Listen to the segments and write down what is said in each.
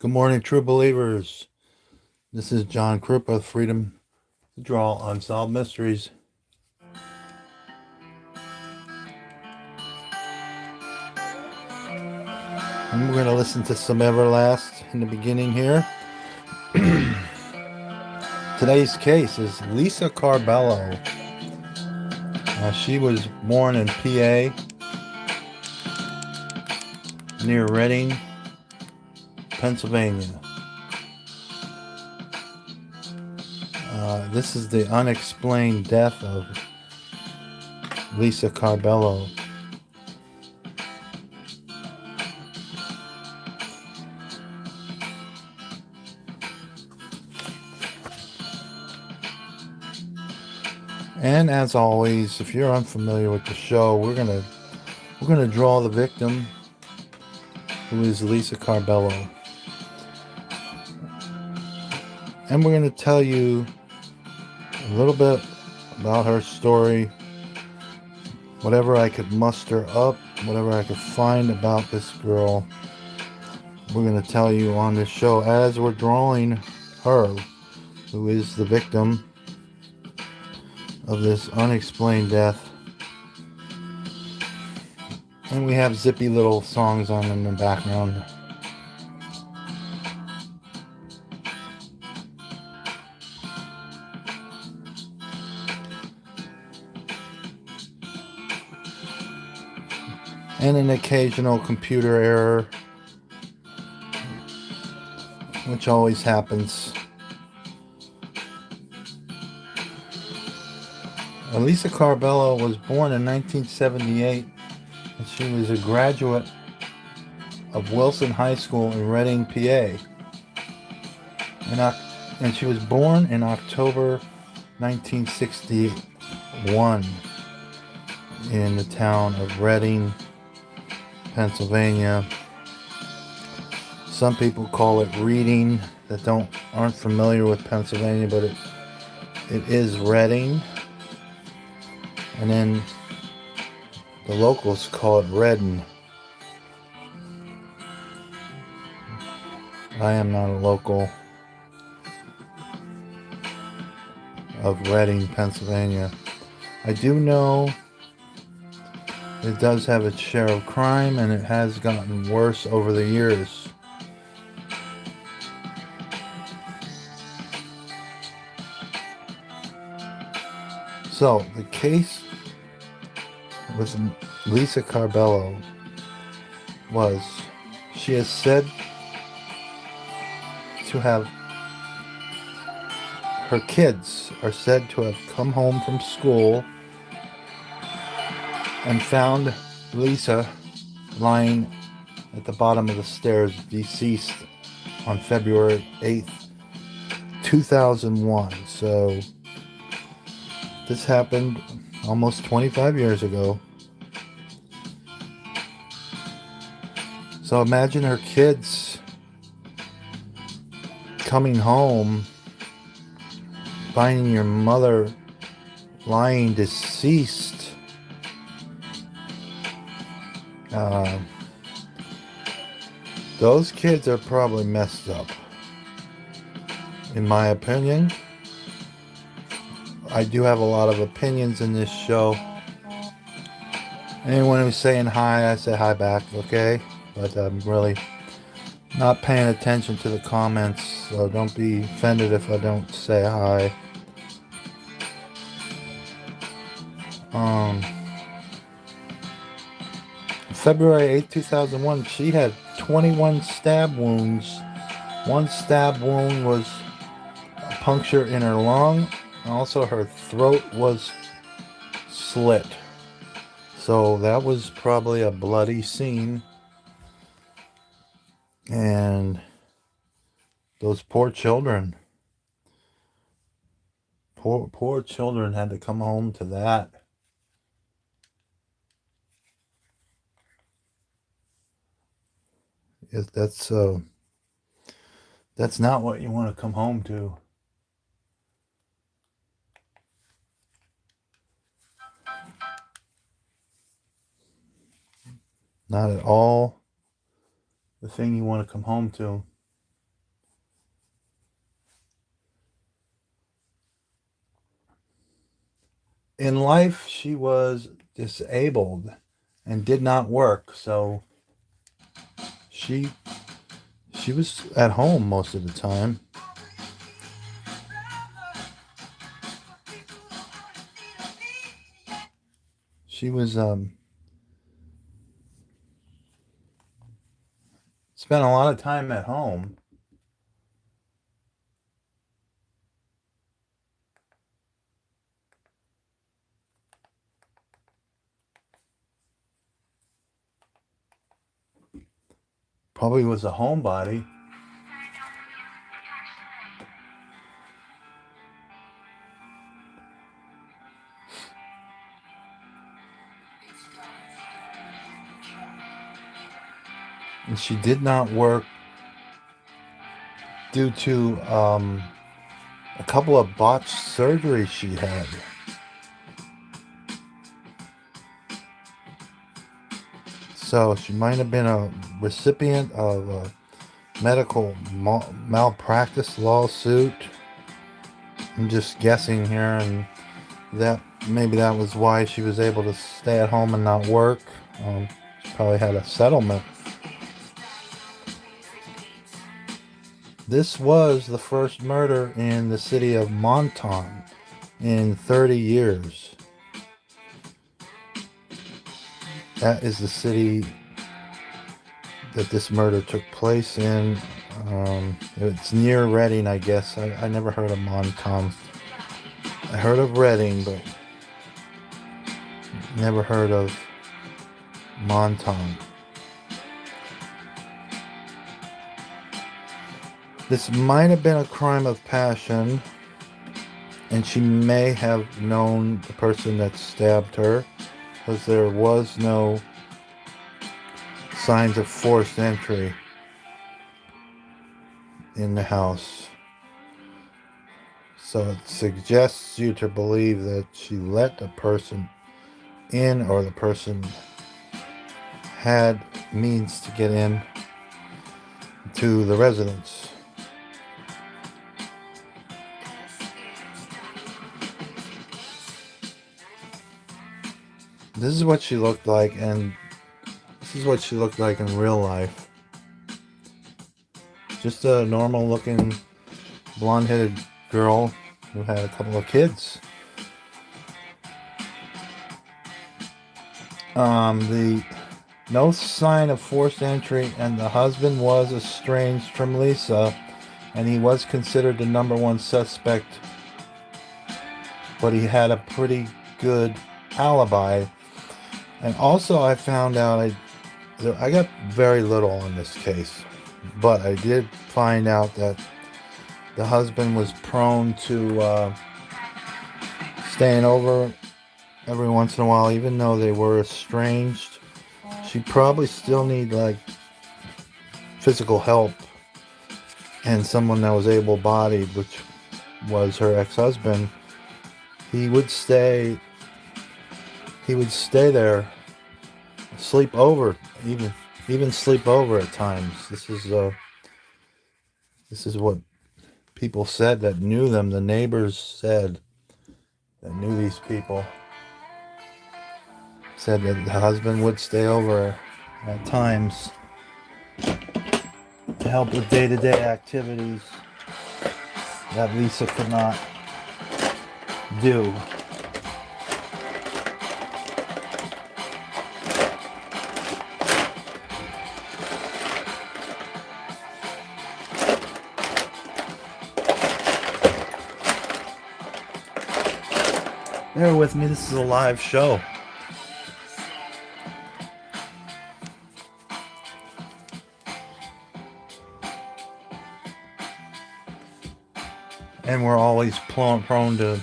Good morning, true believers. This is John Krupa, Freedom to Draw Unsolved Mysteries. And we're going to listen to some Everlast in the beginning here. Today's case is Lisa Carabello. She was born in PA near Reading, Pennsylvania. This is the unexplained death of Lisa Carabello. And as always, if you're unfamiliar with the show, we're gonna draw the victim, who is Lisa Carabello, and we're gonna tell you a little bit about her story, whatever I could muster up, whatever I could find about this girl. We're gonna tell you on this show as we're drawing her, who is the victim of this unexplained death. And we have zippy little songs on in the background. And an occasional computer error, which always happens. Lisa Carabello was born in 1978, and she was a graduate of Wilson High School in Reading, PA. And she was born in October 1961 in the town of Reading, Pennsylvania. Some people call it Reading that aren't familiar with Pennsylvania, but it is Reading. And then the locals call it Redden. I am not a local of Reading, Pennsylvania. I do know it does have its share of crime, and it has gotten worse over the years. So, the case with Lisa Carabello was, she is said to have, her kids are said to have come home from school and found Lisa lying at the bottom of the stairs, deceased, on February 8th, 2001. So this happened almost 25 years ago. So imagine her kids coming home, finding your mother lying deceased. Those kids are probably messed up, in my opinion. I do have a lot of opinions in this show. Anyone who's saying hi, I say hi back, okay? But I'm really not paying attention to the comments, so don't be offended if I don't say hi. February 8, 2001, she had 21 stab wounds. One stab wound was a puncture in her lung. Also, her throat was slit. So that was probably a bloody scene. And those poor children. Poor children had to come home to that. That's not what you want to come home to. Not at all the thing you want to come home to. in life, she was disabled and did not work, so she was at home most of the time. She was spent a lot of time at home. Probably was a homebody. And she did not work due to a couple of botched surgeries she had. So she might have been a recipient of a medical malpractice lawsuit. I'm just guessing here, and that maybe that was why she was able to stay at home and not work. She probably had a settlement. This was the first murder in the city of Mohnton in 30 years. That is the city that this murder took place in. It's near Reading, I guess. I never heard of Mohnton. I heard of Reading, but never heard of Mohnton. This might have been a crime of passion, and she may have known the person that stabbed her, because there was no signs of forced entry in the house. So it suggests you to believe that she let the person in, or the person had means to get in to the residence. This is what she looked like, and this is what she looked like in real life. Just a normal looking blonde-headed girl who had a couple of kids. No sign of forced entry, and the husband was estranged from Lisa, and he was considered the number one suspect, but he had a pretty good alibi. And also I found out I got very little in this case, but I did find out that the husband was prone to staying over every once in a while, even though they were estranged. She probably still need like physical help and someone that was able-bodied, which was her ex-husband. He would stay there, sleep over, even sleep over at times. This is what people said that knew them. The neighbors said that knew these people said that the husband would stay over at times to help with day-to-day activities that Lisa could not do. Bear with me, this is a live show. And we're always prone to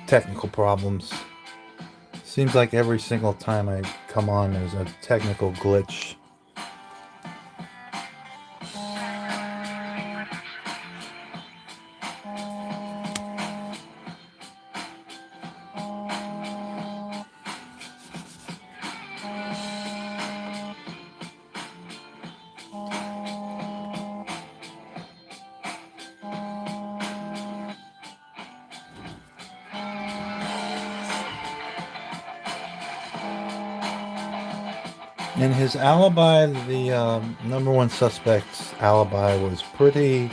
technical problems. Seems like every single time I come on, there's a technical glitch. And his alibi, the number one suspect's alibi, was pretty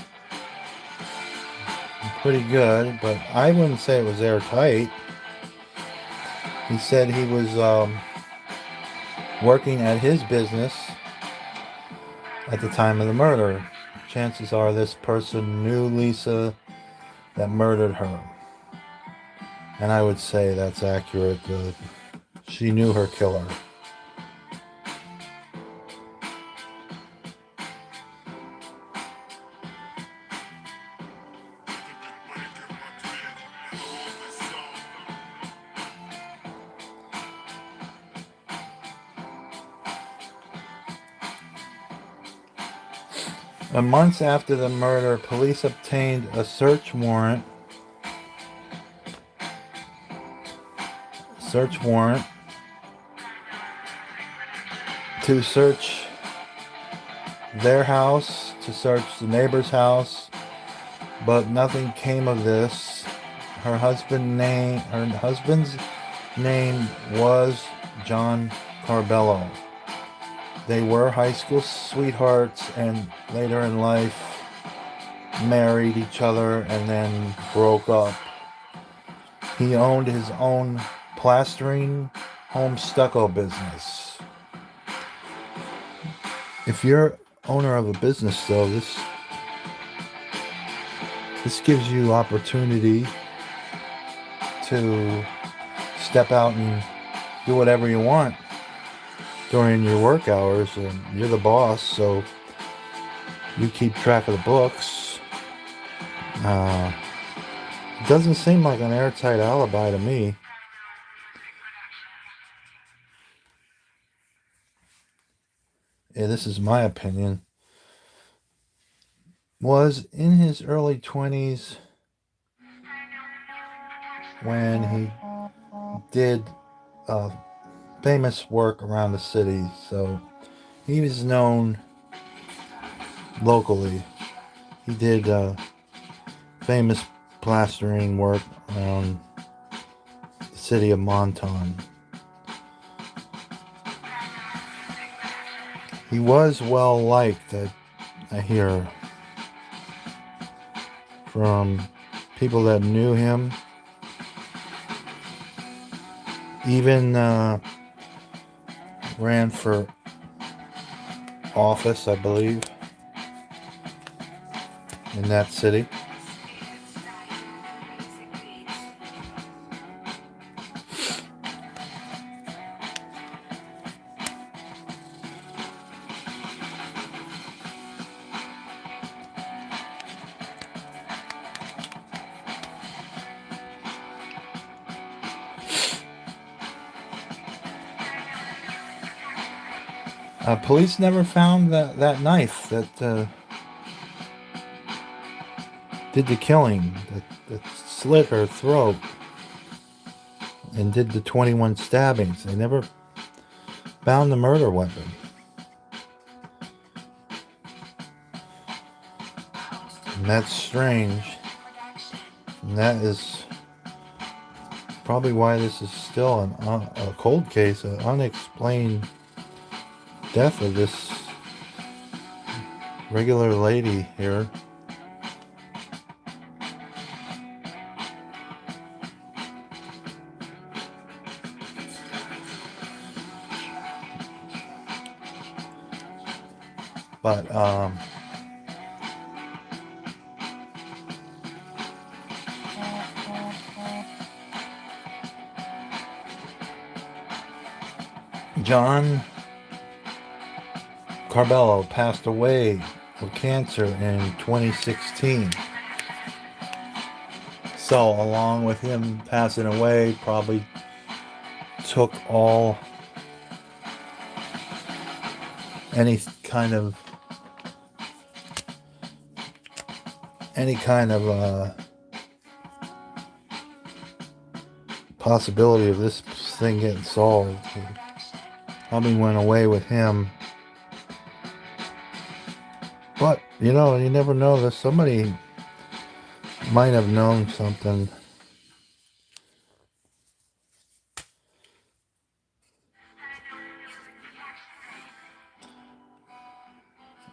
good, but I wouldn't say it was airtight. He said he was working at his business at the time of the murder. Chances are this person knew Lisa that murdered her. And I would say that's accurate. She knew her killer. Months after the murder, police obtained a search warrant to search their house, to search the neighbor's house, but nothing came of this. Her husband's name was John Carabello. They were high school sweethearts and later in life married each other and then broke up. He owned his own plastering home stucco business. If you're owner of a business, though, this gives you opportunity to step out and do whatever you want during your work hours. And you're the boss, so you keep track of the books. It doesn't seem like an airtight alibi to me. Yeah, this is my opinion. Was in his early 20s when he did famous work around the city, so he was known locally. He did famous plastering work around the city of Mohnton. He was well liked, I hear, from people that knew him. Even ran for office, I believe, in that city. Police never found that knife that did the killing, that slit her throat and did the 21 stabbings. They never found the murder weapon. And that's strange. And that is probably why this is still a cold case, an unexplained death of this regular lady here. But John Carabello passed away of cancer in 2016. So along with him passing away, probably took any kind of possibility of this thing getting solved. It probably went away with him. But, you never know. That somebody might have known something.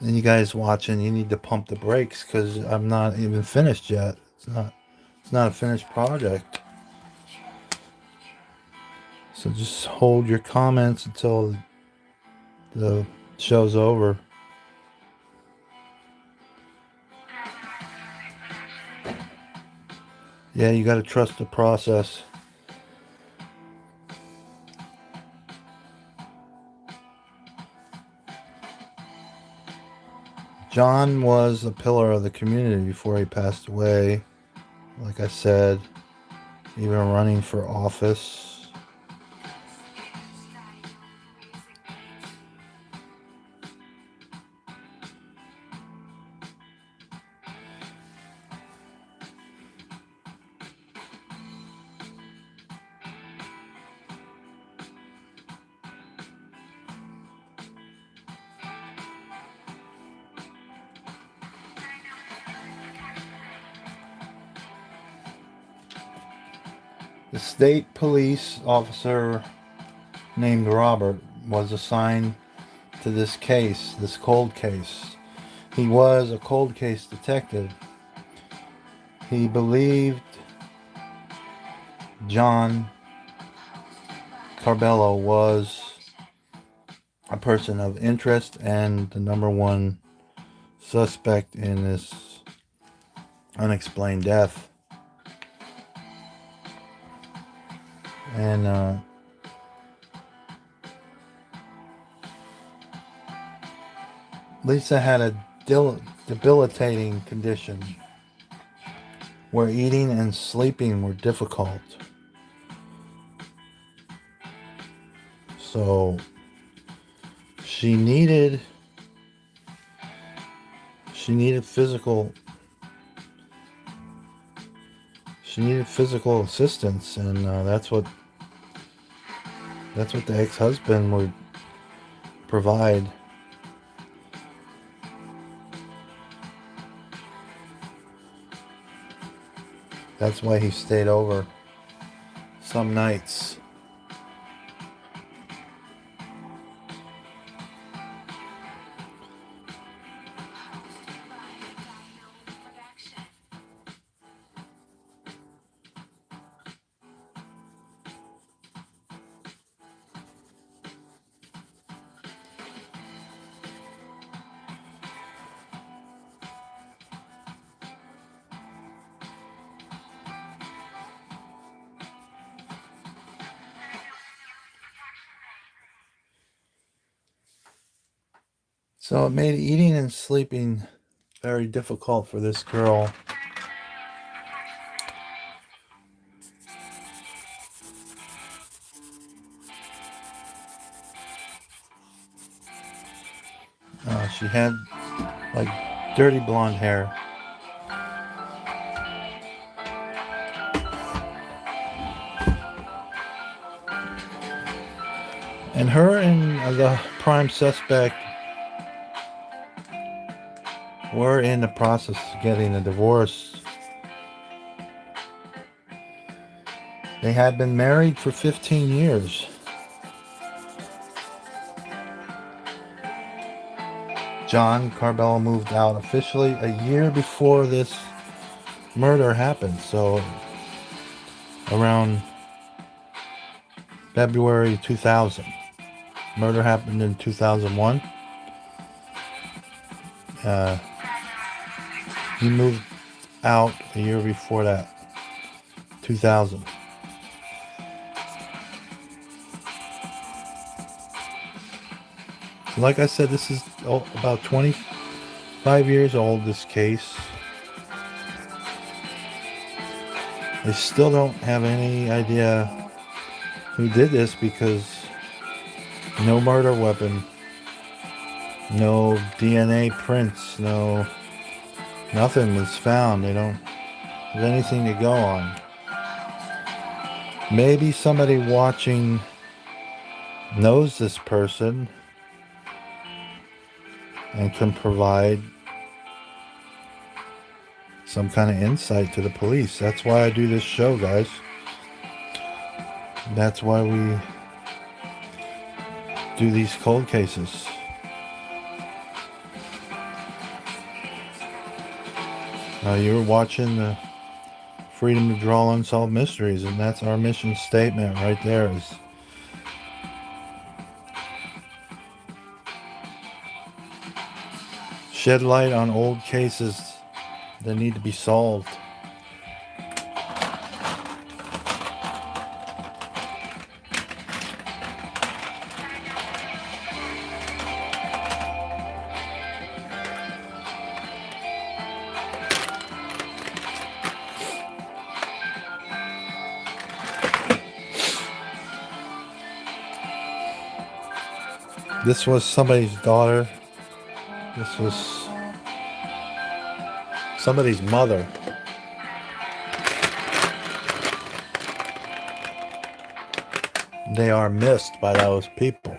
And you guys watching, you need to pump the brakes because I'm not even finished yet. It's not a finished project. So just hold your comments until the show's over. Yeah, you got to trust the process. John was a pillar of the community before he passed away. Like I said, even running for office. The state police officer named Robert was assigned to this case, this cold case. He was a cold case detective. He believed John Carabello was a person of interest and the number one suspect in this unexplained death. And Lisa had a debilitating condition where eating and sleeping were difficult. So she needed physical assistance, and that's what the ex-husband would provide. That's why he stayed over some nights. So it made eating and sleeping very difficult for this girl. She had like dirty blonde hair. And her and the prime suspect were in the process of getting a divorce. They had been married for 15 years. John Carabello moved out officially a year before this murder happened. So around February 2000. Murder happened in 2001. He moved out a year before that, 2000. Like I said, this is about 25 years old, this case. They still don't have any idea who did this because no murder weapon, no DNA prints, nothing was found. They don't have anything to go on. Maybe somebody watching knows this person and can provide some kind of insight to the police. That's why I do this show, guys. That's why we do these cold cases. You're watching the Freedom to Draw Unsolved Mysteries, and that's our mission statement right there. Is shed light on old cases that need to be solved. This was somebody's daughter. This was somebody's mother. They are missed by those people.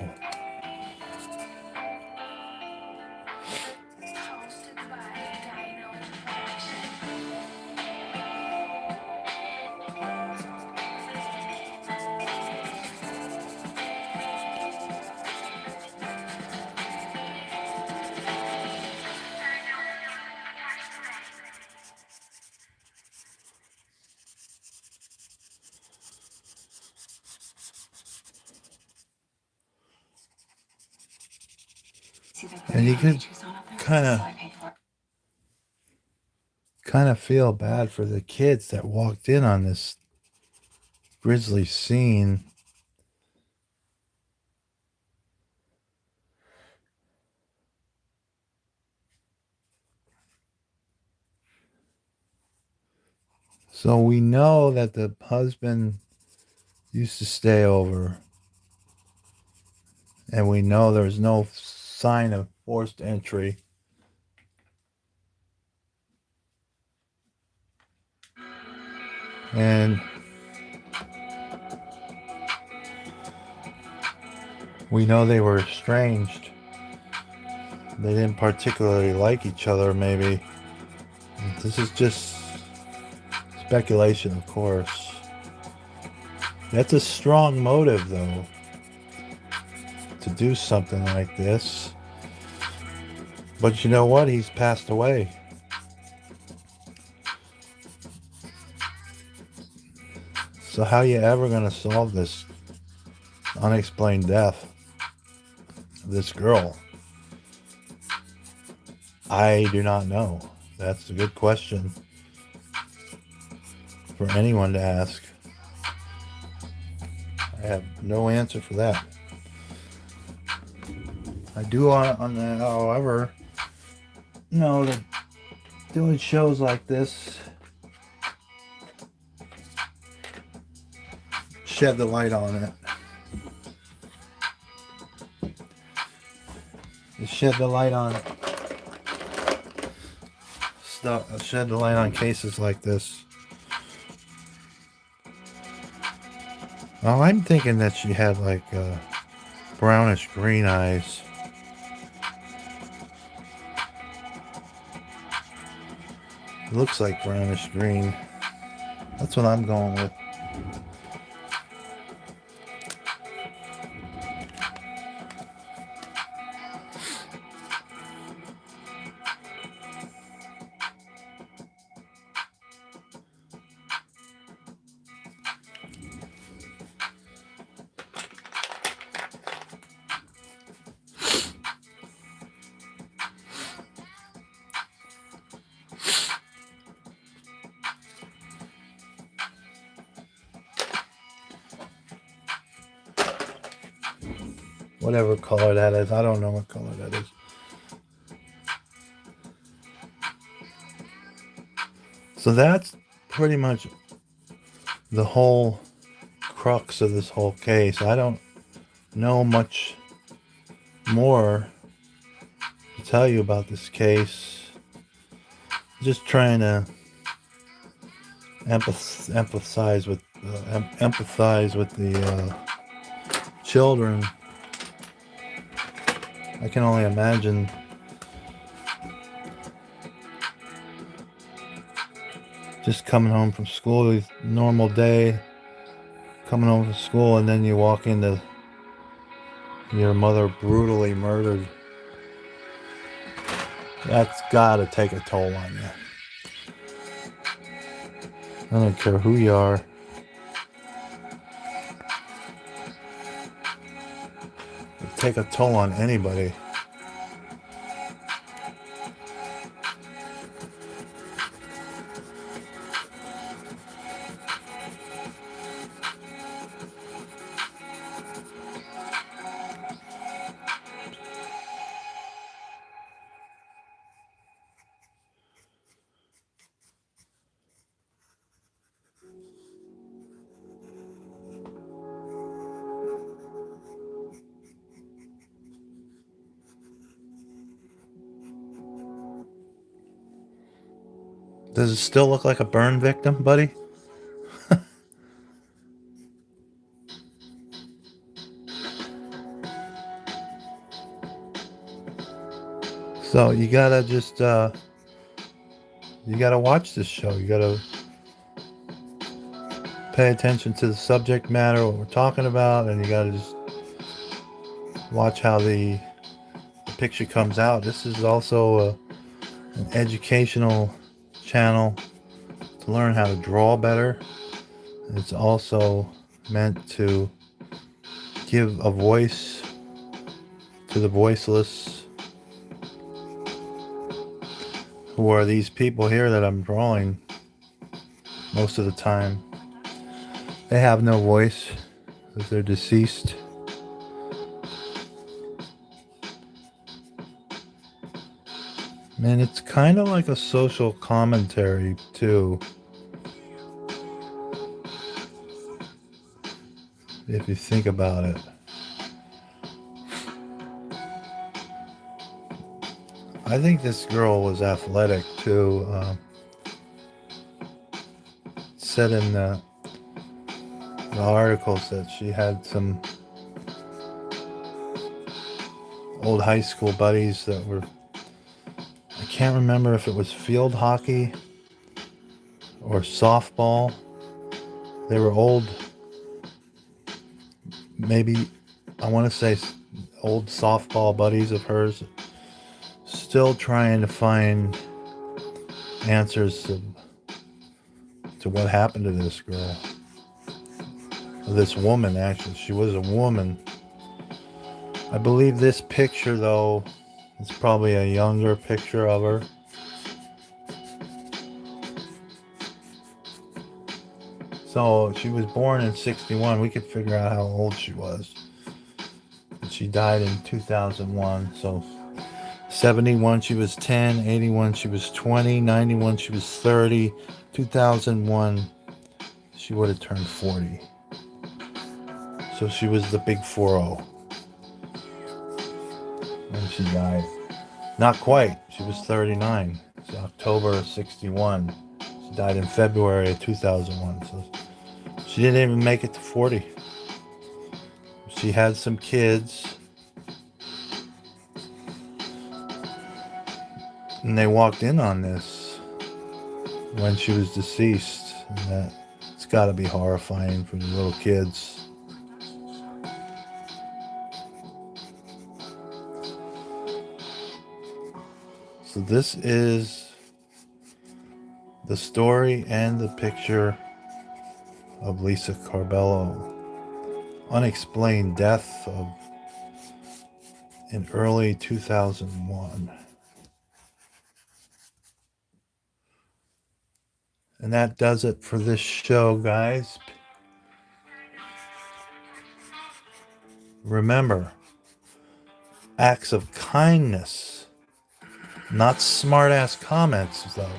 And you could kind of feel bad for the kids that walked in on this grisly scene. So we know that the husband used to stay over, and we know there's no sign of forced entry. And we know they were estranged. They didn't particularly like each other, maybe. This is just speculation, of course. That's a strong motive, though, to do something like this. But you know what? He's passed away. So how are you ever going to solve this unexplained death of this girl? I do not know. That's a good question for anyone to ask. I have no answer for that. I do, however, know that doing shows like this shed the light on it. It shed the light on stuff. Shed the light on cases like this. Oh, I'm thinking that she had like brownish green eyes. It looks like brownish green. That's what I'm going with. Whatever color that is. I don't know what color that is. So that's pretty much the whole crux of this whole case. I don't know much more to tell you about this case. Just trying to empathize with the children. I can only imagine just coming home from school, normal day, coming home from school, and then you walk into your mother brutally murdered. That's got to take a toll on you. I don't care who you are. It'll take a toll on anybody. Does it still look like a burn victim, buddy? So you gotta just you gotta watch this show. You gotta pay attention to the subject matter, what we're talking about, and you gotta just watch how the picture comes out. This is also an educational channel to learn how to draw better. It's also meant to give a voice to the voiceless, who are these people here that I'm drawing most of the time. They have no voice because they're deceased. And it's kind of like a social commentary too, if you think about it. I think this girl was athletic too. Said in the articles that she had some old high school buddies that were, I can't remember if it was field hockey or softball. They were old, maybe, I want to say old softball buddies of hers, still trying to find answers to what happened to this girl. This woman, actually. She was a woman. I believe this picture, though, is probably a younger picture of her. So she was born in 61. We could figure out how old she was. She died in 2001. So 71 she was 10, 81 she was 20, 91 she was 30, 2001 she would have turned 40. So she was the big 40 when she died. Not quite. She was 39. It's October of 61. She died in February of 2001. So she didn't even make it to 40. She had some kids. And they walked in on this when she was deceased. And that, it's got to be horrifying for the little kids. So this is the story and the picture of Lisa Carabello. Unexplained death in early 2001. And that does it for this show, guys. Remember, acts of kindness, not smart-ass comments, though.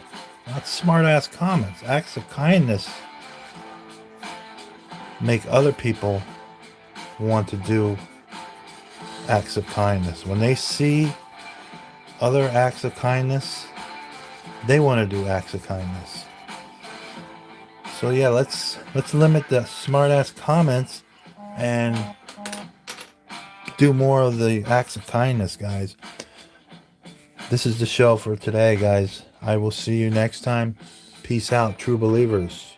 Not smart-ass comments. Acts of kindness make other people want to do acts of kindness. When they see other acts of kindness, they want to do acts of kindness. So yeah, let's limit the smart-ass comments and do more of the acts of kindness, guys. This is the show for today, guys. I will see you next time. Peace out, true believers.